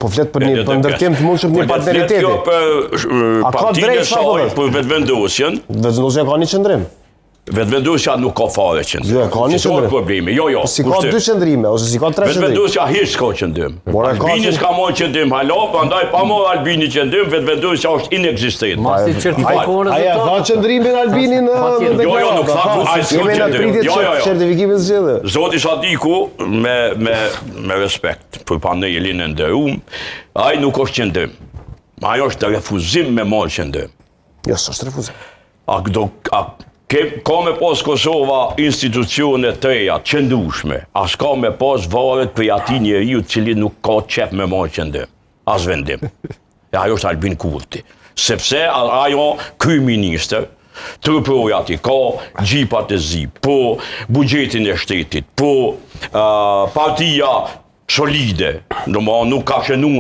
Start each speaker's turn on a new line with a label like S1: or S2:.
S1: Po flet për një ndërtim të mundshëm një partneriteti.
S2: Jo për partinë e saj, për vetëvendosjen.
S1: Vetëvendosja ka një qëndrim.
S2: Vetëvendosja nuk ka fare qëndrim.
S1: Jo, ka një qëndrim.
S2: Problemi. Jo.
S1: Si ka 2 qëndrime, ose si ka 3 qëndrime.
S2: Vetëvendosja hiç ka qëndrim. Albini s'ka marrë qëndrim hala, prandaj pa marrë Albini qëndrim, vetëvendosja është inekzistente.
S3: Masi certifikon rezultat.
S1: Ai dha qëndrimin Albini në
S2: Jo, nuk tha ai s'ka qëndrim.
S1: Certifikimin zgjedhje.
S2: Zoti Sadiku me respekt për panelin e nderuar, ai nuk është qëndrim. Ai është refuzim me marrë qëndrim.
S1: Jo, s'është refuzim.
S2: Ka me pas Kosova institucione të reja, qëndrueshme. As ka me pas varet për ati njeriu cili nuk ka qef me marrë qëndrim. As vendim. Ajo është Albin Kurti. Sepse ajo kryeministër, truproja ati, ka gjipat e zi, po buxhetin e shtetit, po partia solide, nuk ka shënuar